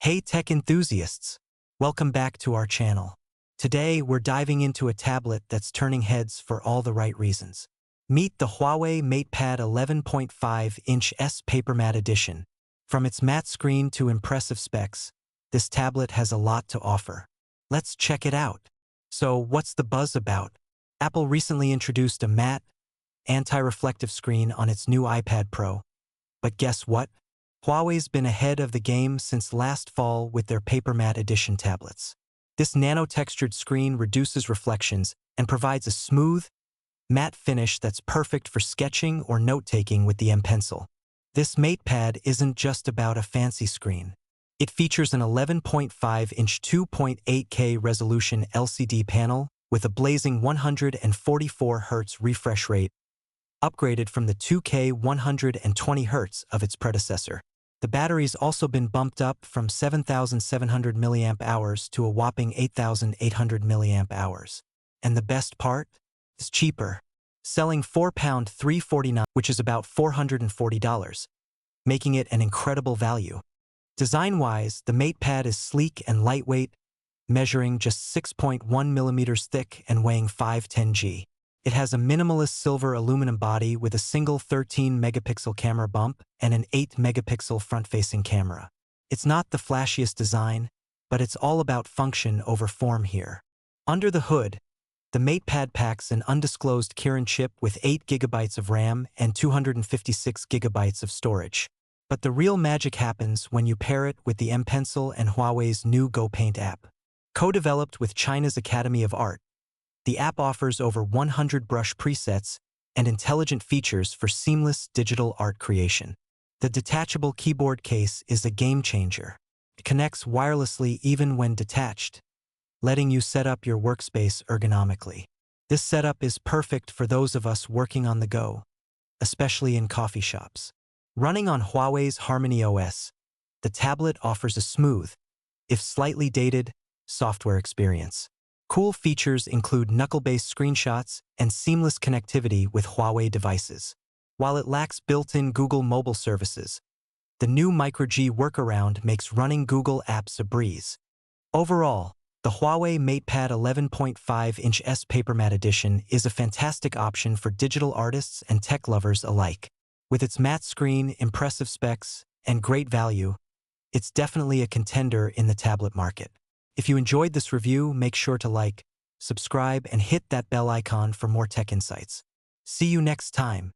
Hey tech enthusiasts! Welcome back to our channel. Today we're diving into a tablet that's turning heads for all the right reasons. Meet the Huawei MatePad 11.5-inch S PaperMatte edition. From its matte screen to impressive specs, this tablet has a lot to offer. Let's check it out. So what's the buzz about? Apple recently introduced a matte, anti-reflective screen on its new iPad Pro. But guess what? Huawei's been ahead of the game since last fall with their PaperMatte edition tablets. This nano-textured screen reduces reflections and provides a smooth, matte finish that's perfect for sketching or note-taking with the M Pencil. This MatePad isn't just about a fancy screen. It features an 11.5-inch 2.8K resolution LCD panel with a blazing 144 Hz refresh rate, upgraded from the 2K 120 Hz of its predecessor. The battery's also been bumped up from 7,700 mAh to a whopping 8,800 mAh. And the best part? It's cheaper, selling £4.349, which is about $440, making it an incredible value. Design-wise, the MatePad is sleek and lightweight, measuring just 6.1 millimeters thick and weighing 510 g. It has a minimalist silver aluminum body with a single 13-megapixel camera bump and an 8-megapixel front-facing camera. It's not the flashiest design, but it's all about function over form here. Under the hood, the MatePad packs an undisclosed Kirin chip with 8 GB of RAM and 256 GB of storage. But the real magic happens when you pair it with the M Pencil and Huawei's new Go Paint app. Co-developed with China's Academy of Art, the app offers over 100 brush presets and intelligent features for seamless digital art creation. The detachable keyboard case is a game-changer. It connects wirelessly even when detached, letting you set up your workspace ergonomically. This setup is perfect for those of us working on the go, especially in coffee shops. Running on Huawei's Harmony OS, the tablet offers a smooth, if slightly dated, software experience. Cool features include knuckle-based screenshots and seamless connectivity with Huawei devices. While it lacks built-in Google mobile services, the new microG workaround makes running Google apps a breeze. Overall, the Huawei MatePad 11.5-inch S PaperMatte edition is a fantastic option for digital artists and tech lovers alike. With its matte screen, impressive specs, and great value, it's definitely a contender in the tablet market. If you enjoyed this review, make sure to like, subscribe, and hit that bell icon for more tech insights. See you next time.